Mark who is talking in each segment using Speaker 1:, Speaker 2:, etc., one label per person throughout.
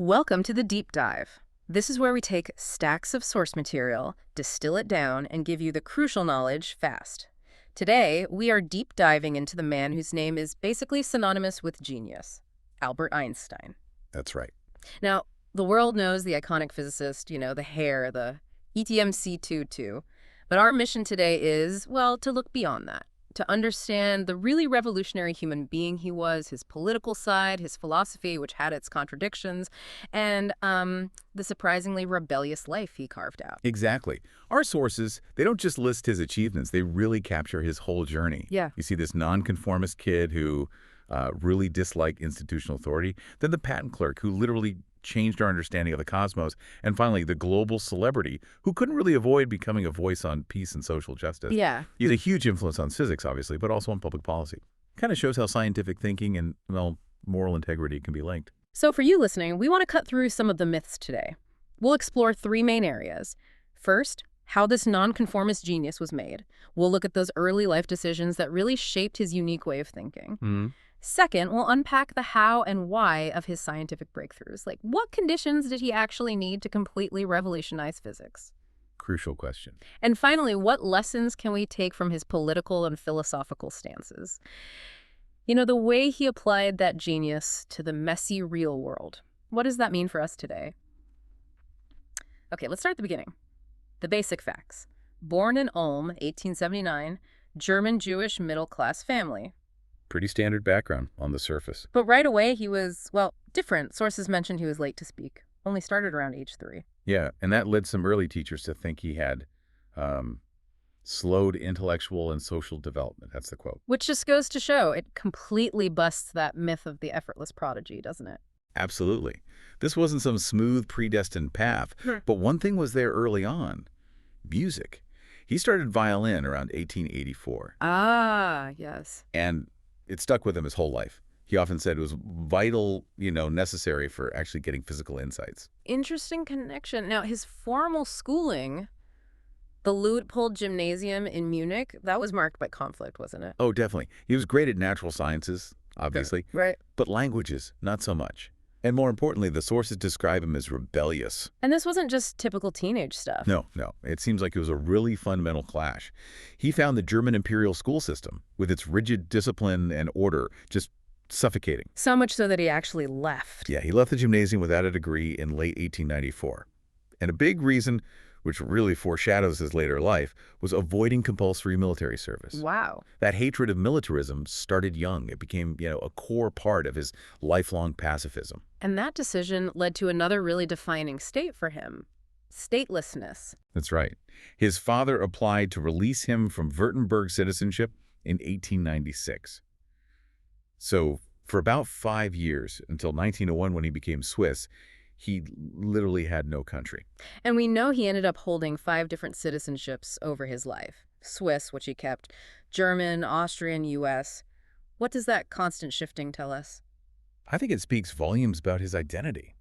Speaker 1: Welcome to the Deep Dive. This is where we take stacks of source material, distill it down, and give you the crucial knowledge fast. Today, we are deep diving into the man whose name is basically synonymous with genius, Albert Einstein.
Speaker 2: That's right.
Speaker 1: Now, the world knows the iconic physicist, the hair, the ETMC2 too. But our mission today is, well, to look beyond that, to understand the really revolutionary human being he was, his political side, his philosophy, which had its contradictions, and the surprisingly rebellious life he carved out.
Speaker 2: Exactly. Our sources, they don't just list his achievements, they really capture his whole journey.
Speaker 1: Yeah.
Speaker 2: You see this nonconformist kid who really disliked institutional authority, then the patent clerk who literally changed our understanding of the cosmos, and finally the global celebrity who couldn't really avoid becoming a voice on peace and social justice.
Speaker 1: Yeah.
Speaker 2: He had a huge influence on physics, obviously, but also on public policy. Kind of shows how scientific thinking and, well, moral integrity can be linked.
Speaker 1: So for you listening, we want to cut through some of the myths today. We'll explore three main areas. First, how this nonconformist genius was made. We'll look at those early life decisions that really shaped his unique way of thinking. Second, we'll unpack the how and why of his scientific breakthroughs. Like, what conditions did he actually need to completely revolutionize physics?
Speaker 2: Crucial question.
Speaker 1: And finally, what lessons can we take from his political and philosophical stances? The way he applied that genius to the messy real world. What does that mean for us today? Okay, let's start at the beginning. The basic facts. Born in Ulm, 1879, German-Jewish middle-class family.
Speaker 2: Pretty standard background on the surface.
Speaker 1: But right away, he was, well, different. Sources mentioned he was late to speak. Only started around age 3.
Speaker 2: Yeah, and that led some early teachers to think he had slowed intellectual and social development. That's the quote.
Speaker 1: Which just goes to show it completely busts that myth of the effortless prodigy, doesn't it?
Speaker 2: Absolutely. This wasn't some smooth, predestined path. But one thing was there early on. Music. He started violin around 1884.
Speaker 1: Ah, yes.
Speaker 2: And it stuck with him his whole life. He often said it was vital, necessary for actually getting physical insights.
Speaker 1: Interesting connection. Now, his formal schooling, the Luitpold Gymnasium in Munich, that was marked by conflict, wasn't it?
Speaker 2: Oh, definitely. He was great at natural sciences, obviously.
Speaker 1: Right.
Speaker 2: But languages, not so much. And more importantly, the sources describe him as rebellious.
Speaker 1: And this wasn't just typical teenage stuff.
Speaker 2: No. It seems like it was a really fundamental clash. He found the German imperial school system, with its rigid discipline and order, just suffocating.
Speaker 1: So much so that he actually left.
Speaker 2: Yeah, he left the gymnasium without a degree in late 1894. And a big reason, which really foreshadows his later life, was avoiding compulsory military service.
Speaker 1: Wow.
Speaker 2: That hatred of militarism started young. It became, a core part of his lifelong pacifism.
Speaker 1: And that decision led to another really defining state for him. Statelessness.
Speaker 2: That's right. His father applied to release him from Württemberg citizenship in 1896. So for about 5 years, until 1901 when he became Swiss, he literally had no country.
Speaker 1: And we know he ended up holding 5 different citizenships over his life. Swiss, which he kept, German, Austrian, U.S. What does that constant shifting tell us?
Speaker 2: I think it speaks volumes about his identity.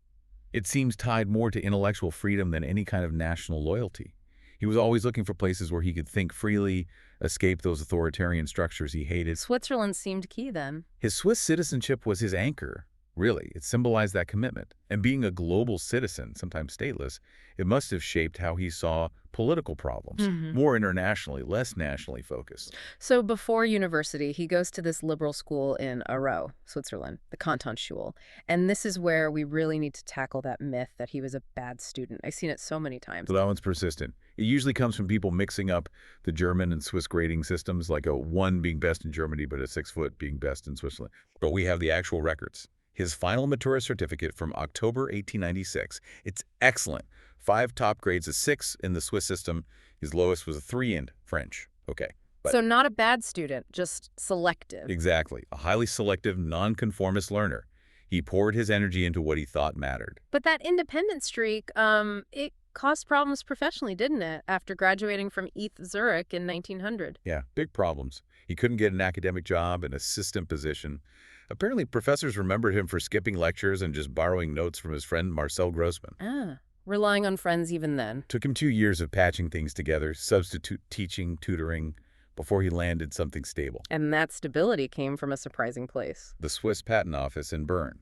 Speaker 2: It seems tied more to intellectual freedom than any kind of national loyalty. He was always looking for places where he could think freely, escape those authoritarian structures he hated.
Speaker 1: Switzerland seemed key then.
Speaker 2: His Swiss citizenship was his anchor. Really, it symbolized that commitment. And being a global citizen, sometimes stateless, it must have shaped how he saw political problems, more internationally, less nationally focused.
Speaker 1: So before university, he goes to this liberal school in Aarau, Switzerland, the Kantonsschule. And this is where we really need to tackle that myth that he was a bad student. I've seen it so many times.
Speaker 2: So that one's persistent. It usually comes from people mixing up the German and Swiss grading systems, like a 1 being best in Germany, but a 6 foot being best in Switzerland. But we have the actual records. His final Matura certificate from October 1896. It's excellent. 5 top grades, a 6 in the Swiss system. His lowest was a 3 in French. Okay. But
Speaker 1: so not a bad student, just selective.
Speaker 2: exactly. A highly selective, nonconformist learner. He poured his energy into what he thought mattered.
Speaker 1: But that independent streak, it caused problems professionally, didn't it, after graduating from ETH Zurich in 1900?
Speaker 2: Yeah, big problems. He couldn't get an academic job, an assistant position. Apparently, professors remembered him for skipping lectures and just borrowing notes from his friend Marcel Grossman.
Speaker 1: Relying on friends even then.
Speaker 2: Took him 2 years of patching things together, substitute teaching, tutoring, before he landed something stable.
Speaker 1: And that stability came from a surprising place.
Speaker 2: The Swiss Patent Office in Bern,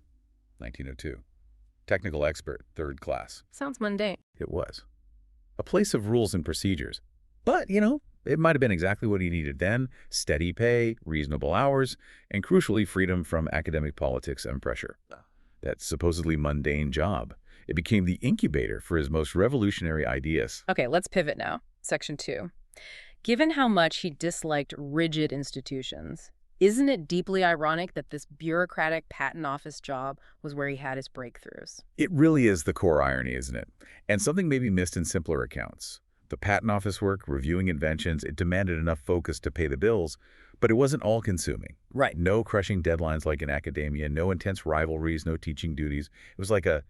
Speaker 2: 1902. technical expert, third class.
Speaker 1: Sounds mundane.
Speaker 2: It was. A place of rules and procedures. But, it might have been exactly what he needed then: steady pay, reasonable hours, and crucially, freedom from academic politics and pressure. That supposedly mundane job. It became the incubator for his most revolutionary ideas.
Speaker 1: Okay, let's pivot now. Section 2. Given how much he disliked rigid institutions, isn't it deeply ironic that this bureaucratic patent office job was where he had his breakthroughs?
Speaker 2: It really is the core irony, isn't it? And something maybe missed in simpler accounts. The patent office work, reviewing inventions, it demanded enough focus to pay the bills, but it wasn't all-consuming.
Speaker 1: Right.
Speaker 2: No crushing deadlines like in academia, no intense rivalries, no teaching duties. It was like a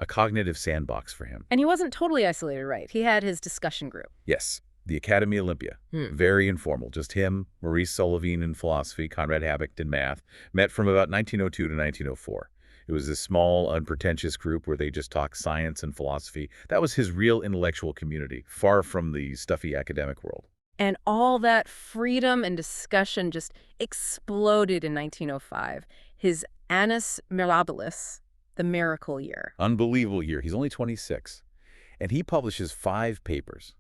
Speaker 2: cognitive sandbox for him.
Speaker 1: And he wasn't totally isolated, right? He had his discussion group.
Speaker 2: Yes, the Academy Olympia. Very informal. Just him, Maurice Sullivan in philosophy, Conrad Habicht in math. Met from about 1902 to 1904. It was this small, unpretentious group where they just talked science and philosophy. That was his real intellectual community, far from the stuffy academic world.
Speaker 1: And all that freedom and discussion just exploded in 1905. His Annus Mirabilis, the miracle year.
Speaker 2: Unbelievable year. He's only 26. And he publishes 5 papers.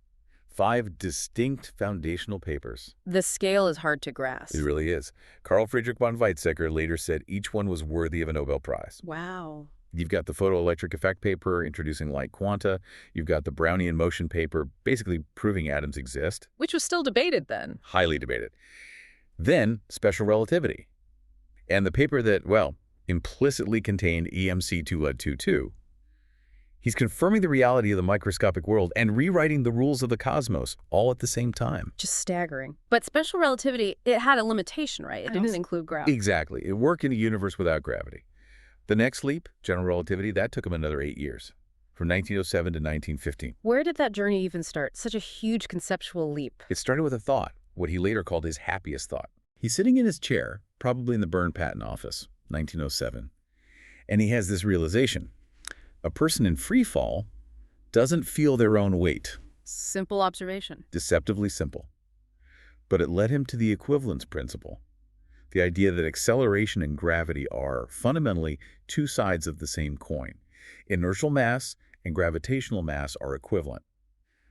Speaker 2: 5 distinct foundational papers.
Speaker 1: The scale is hard to grasp.
Speaker 2: It really is. Carl Friedrich von Weizsäcker later said each one was worthy of a Nobel Prize.
Speaker 1: Wow.
Speaker 2: You've got the photoelectric effect paper introducing light quanta. You've got the Brownian motion paper basically proving atoms exist.
Speaker 1: Which was still debated then.
Speaker 2: Highly debated. Then special relativity. And the paper that, well, implicitly contained mc². He's confirming the reality of the microscopic world and rewriting the rules of the cosmos all at the same time.
Speaker 1: Just staggering. But special relativity, it had a limitation, right? It didn't include gravity.
Speaker 2: Exactly. It worked in a universe without gravity. The next leap, general relativity, that took him another 8 years, from 1907 to 1915.
Speaker 1: Where did that journey even start? Such a huge conceptual leap.
Speaker 2: It started with a thought, what he later called his happiest thought. He's sitting in his chair, probably in the Berne Patent Office, 1907, and he has this realization. A person in free fall doesn't feel their own weight.
Speaker 1: Simple observation.
Speaker 2: Deceptively simple. But it led him to the equivalence principle. The idea that acceleration and gravity are fundamentally 2 sides of the same coin. Inertial mass and gravitational mass are equivalent.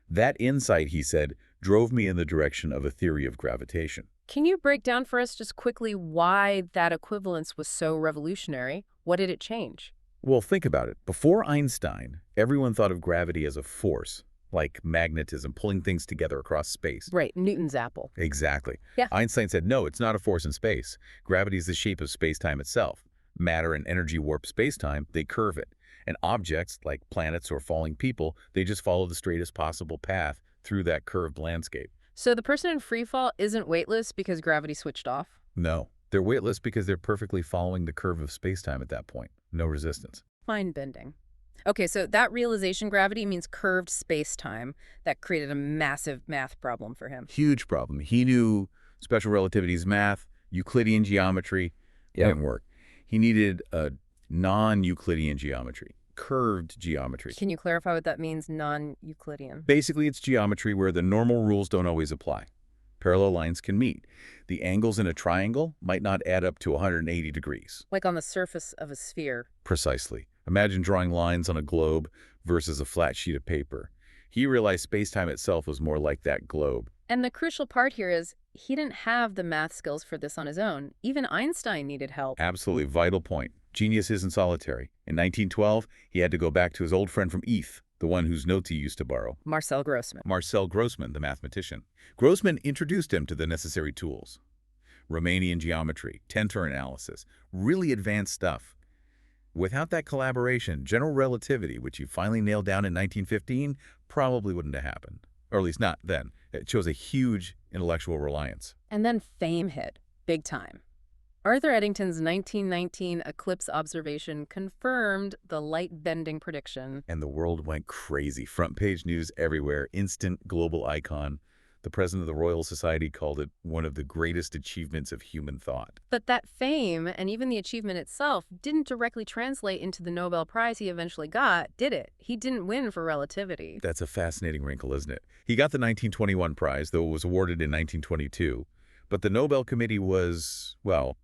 Speaker 2: That insight, he said, drove me in the direction of a theory of gravitation.
Speaker 1: Can you break down for us just quickly why that equivalence was so revolutionary? What did it change?
Speaker 2: Well, think about it. Before Einstein, everyone thought of gravity as a force, like magnetism, pulling things together across space.
Speaker 1: Right, Newton's apple.
Speaker 2: Exactly.
Speaker 1: Yeah.
Speaker 2: Einstein said, no, it's not a force in space. Gravity is the shape of space-time itself. Matter and energy warp space-time, they curve it. And objects, like planets or falling people, they just follow the straightest possible path through that curved landscape.
Speaker 1: So the person in free fall isn't weightless because gravity switched off?
Speaker 2: No, they're weightless because they're perfectly following the curve of space-time at that point. No resistance.
Speaker 1: Mind bending. Okay, so that realization gravity means curved space-time. That created a massive math problem for him.
Speaker 2: Huge problem. He knew special relativity's math, Euclidean geometry, didn't work. He needed a non-Euclidean geometry, curved geometry.
Speaker 1: Can you clarify what that means, non-Euclidean?
Speaker 2: Basically, it's geometry where the normal rules don't always apply. Parallel lines can meet. The angles in a triangle might not add up to 180 degrees.
Speaker 1: Like on the surface of a sphere.
Speaker 2: Precisely. Imagine drawing lines on a globe versus a flat sheet of paper. He realized space-time itself was more like that globe.
Speaker 1: And the crucial part here is he didn't have the math skills for this on his own. Even Einstein needed help.
Speaker 2: Absolutely vital point. Genius isn't solitary. In 1912, he had to go back to his old friend from ETH, the one whose notes he used to borrow.
Speaker 1: Marcel Grossman.
Speaker 2: Marcel Grossman, the mathematician. Grossman introduced him to the necessary tools. Riemannian geometry, tensor analysis, really advanced stuff. Without that collaboration, general relativity, which he finally nailed down in 1915, probably wouldn't have happened. Or at least not then. It shows a huge intellectual reliance.
Speaker 1: And then fame hit, big time. Arthur Eddington's 1919 eclipse observation confirmed the light-bending prediction.
Speaker 2: And the world went crazy. Front-page news everywhere, instant global icon. The president of the Royal Society called it one of the greatest achievements of human thought.
Speaker 1: But that fame, and even the achievement itself, didn't directly translate into the Nobel Prize he eventually got, did it? He didn't win for relativity.
Speaker 2: That's a fascinating wrinkle, isn't it? He got the 1921 prize, though it was awarded in 1922. But the Nobel Committee was, well,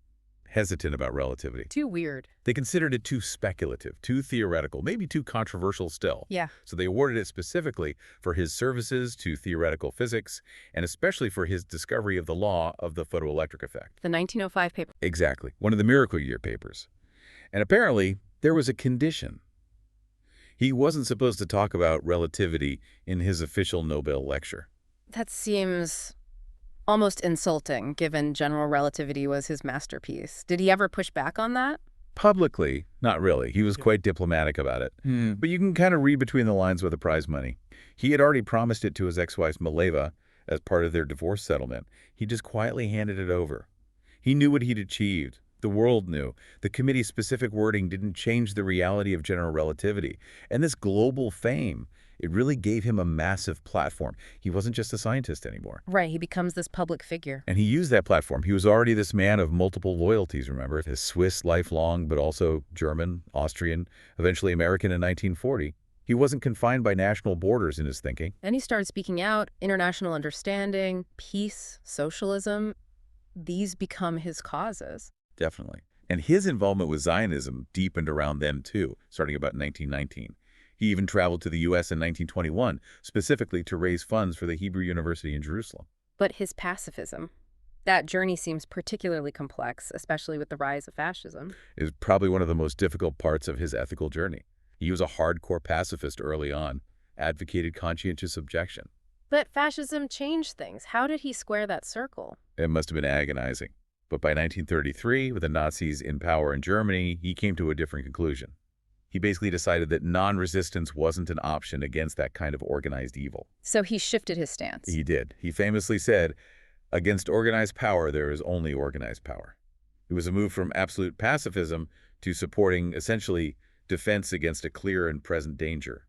Speaker 2: hesitant about relativity.
Speaker 1: Too weird.
Speaker 2: They considered it too speculative, too theoretical, maybe too controversial still.
Speaker 1: Yeah.
Speaker 2: So they awarded it specifically for his services to theoretical physics, and especially for his discovery of the law of the photoelectric effect.
Speaker 1: The 1905 paper.
Speaker 2: Exactly, one of the Miracle Year papers. And apparently, there was a condition. He wasn't supposed to talk about relativity in his official Nobel lecture.
Speaker 1: That seems almost insulting, given general relativity was his masterpiece. Did he ever push back on that?
Speaker 2: Publicly, not really. He was quite diplomatic about it. But you can kind of read between the lines with the prize money. He had already promised it to his ex-wife, Mileva, as part of their divorce settlement. He just quietly handed it over. He knew what he'd achieved. The world knew. The committee's specific wording didn't change the reality of general relativity. And this global fame, it really gave him a massive platform. He wasn't just a scientist anymore.
Speaker 1: Right, he becomes this public figure.
Speaker 2: And he used that platform. He was already this man of multiple loyalties, remember? His Swiss lifelong, but also German, Austrian, eventually American in 1940. He wasn't confined by national borders in his thinking.
Speaker 1: And he started speaking out, international understanding, peace, socialism. These become his causes.
Speaker 2: Definitely. And his involvement with Zionism deepened around them, too, starting about 1919. He even traveled to the U.S. in 1921, specifically to raise funds for the Hebrew University in Jerusalem.
Speaker 1: But his pacifism, that journey seems particularly complex, especially with the rise of fascism.
Speaker 2: Is probably one of the most difficult parts of his ethical journey. He was a hardcore pacifist early on, advocated conscientious objection.
Speaker 1: But fascism changed things. How did he square that circle?
Speaker 2: It must have been agonizing. But by 1933, with the Nazis in power in Germany, he came to a different conclusion. He basically decided that non-resistance wasn't an option against that kind of organized evil.
Speaker 1: So he shifted his stance.
Speaker 2: He did. He famously said, "Against organized power, there is only organized power." It was a move from absolute pacifism to supporting, essentially, defense against a clear and present danger.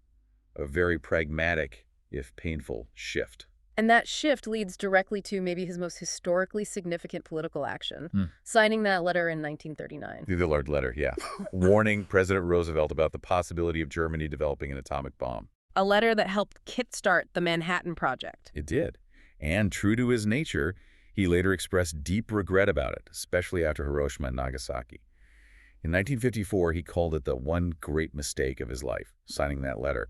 Speaker 2: A very pragmatic, if painful, shift.
Speaker 1: And that shift leads directly to maybe his most historically significant political action, signing that letter in 1939.
Speaker 2: The Lord letter, yeah. Warning President Roosevelt about the possibility of Germany developing an atomic bomb.
Speaker 1: A letter that helped kickstart the Manhattan Project.
Speaker 2: It did. And true to his nature, he later expressed deep regret about it, especially after Hiroshima and Nagasaki. In 1954, he called it the one great mistake of his life, signing that letter.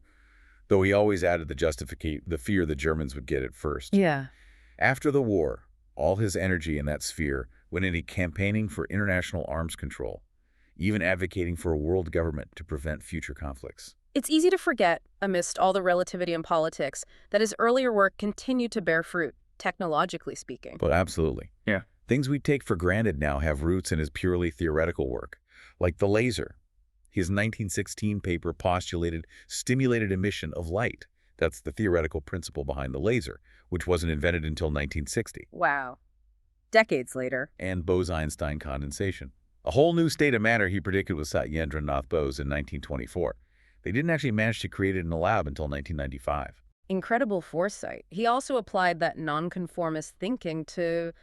Speaker 2: Though he always added the fear the Germans would get it first.
Speaker 1: Yeah.
Speaker 2: After the war, all his energy in that sphere went into campaigning for international arms control, even advocating for a world government to prevent future conflicts.
Speaker 1: It's easy to forget, amidst all the relativity in politics, that his earlier work continued to bear fruit, technologically speaking.
Speaker 2: But absolutely.
Speaker 3: Yeah.
Speaker 2: Things we take for granted now have roots in his purely theoretical work, like the laser. His 1916 paper postulated stimulated emission of light. That's the theoretical principle behind the laser, which wasn't invented until 1960.
Speaker 1: Wow. Decades later.
Speaker 2: And Bose-Einstein condensation. A whole new state of matter he predicted with Satyendranath Bose in 1924. They didn't actually manage to create it in a lab until 1995.
Speaker 1: Incredible foresight. He also applied that nonconformist thinking to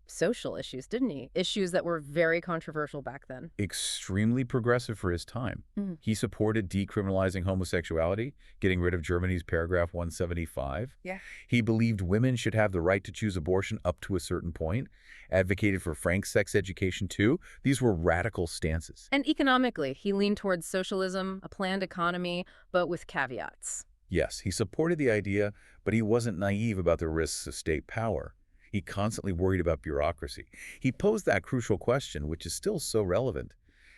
Speaker 1: social issues, didn't he? Issues that were very controversial back then.
Speaker 2: Extremely progressive for his time. He supported decriminalizing homosexuality, getting rid of Germany's paragraph 175.
Speaker 1: Yeah.
Speaker 2: He believed women should have the right to choose abortion up to a certain point, advocated for frank sex education too. These were radical stances.
Speaker 1: And economically, he leaned towards socialism, a planned economy, but with caveats.
Speaker 2: Yes, he supported the idea, but he wasn't naive about the risks of state power. He constantly worried about bureaucracy. He posed that crucial question, which is still so relevant.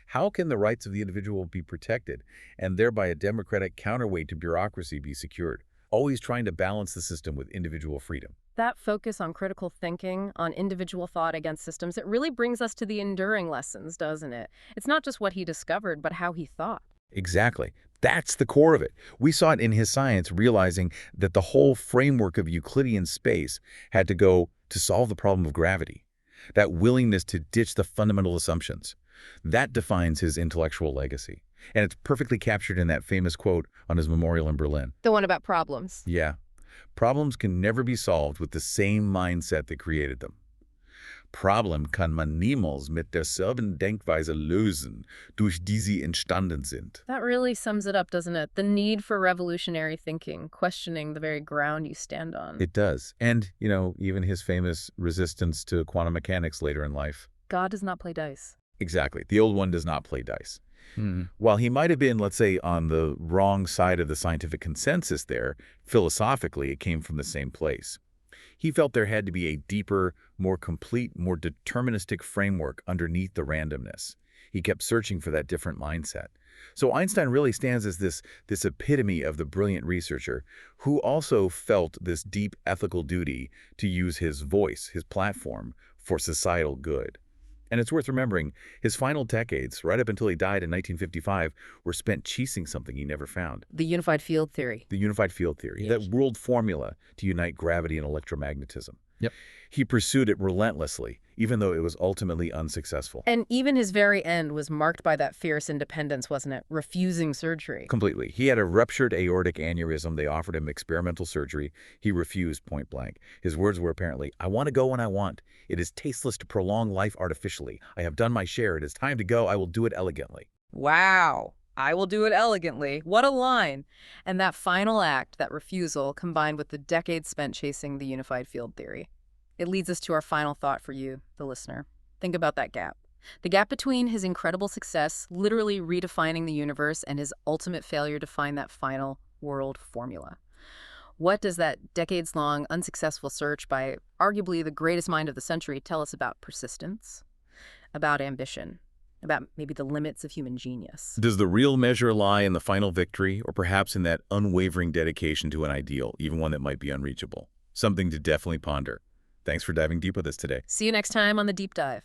Speaker 2: How can the rights of the individual be protected, and thereby a democratic counterweight to bureaucracy be secured? Always trying to balance the system with individual freedom.
Speaker 1: That focus on critical thinking, on individual thought against systems, it really brings us to the enduring lessons, doesn't it? It's not just what he discovered, but how he thought.
Speaker 2: Exactly. That's the core of it. We saw it in his science, realizing that the whole framework of Euclidean space had to go to solve the problem of gravity. That willingness to ditch the fundamental assumptions. That defines his intellectual legacy. And it's perfectly captured in that famous quote on his memorial in Berlin.
Speaker 1: The one about problems.
Speaker 2: Yeah. Problems can never be solved with the same mindset that created them. Problem kann man niemals mit derselben Denkweise lösen, durch die sie entstanden sind.
Speaker 1: That really sums it up, doesn't it? The need for revolutionary thinking, questioning the very ground you stand on.
Speaker 2: It does. And, even his famous resistance to quantum mechanics later in life.
Speaker 1: God does not play dice.
Speaker 2: Exactly. The old one does not play dice.
Speaker 3: Hmm.
Speaker 2: While he might have been, let's say, on the wrong side of the scientific consensus there, philosophically it came from the same place. He felt there had to be a deeper, more complete, more deterministic framework underneath the randomness. He kept searching for that different mindset. So Einstein really stands as this epitome of the brilliant researcher who also felt this deep ethical duty to use his voice, his platform, for societal good. And it's worth remembering, his final decades, right up until he died in 1955, were spent chasing something he never found.
Speaker 1: The unified field theory.
Speaker 2: The unified field theory,
Speaker 1: Yes.
Speaker 2: that world formula to unite gravity and electromagnetism.
Speaker 3: Yep.
Speaker 2: He pursued it relentlessly, even though it was ultimately unsuccessful.
Speaker 1: And even his very end was marked by that fierce independence, wasn't it? Refusing surgery.
Speaker 2: Completely. He had a ruptured aortic aneurysm. They offered him experimental surgery. He refused point blank. His words were apparently, "I want to go when I want. It is tasteless to prolong life artificially. I have done my share. It is time to go. I will do it elegantly."
Speaker 1: Wow. I will do it elegantly. What a line. And that final act, that refusal, combined with the decades spent chasing the unified field theory. It leads us to our final thought for you, the listener. Think about that gap. The gap between his incredible success, literally redefining the universe, and his ultimate failure to find that final world formula. What does that decades-long unsuccessful search by arguably the greatest mind of the century tell us about persistence, about ambition, about maybe the limits of human genius?
Speaker 2: Does the real measure lie in the final victory, or perhaps in that unwavering dedication to an ideal, even one that might be unreachable? Something to definitely ponder. Thanks for diving deep with us today.
Speaker 1: See you next time on The Deep Dive.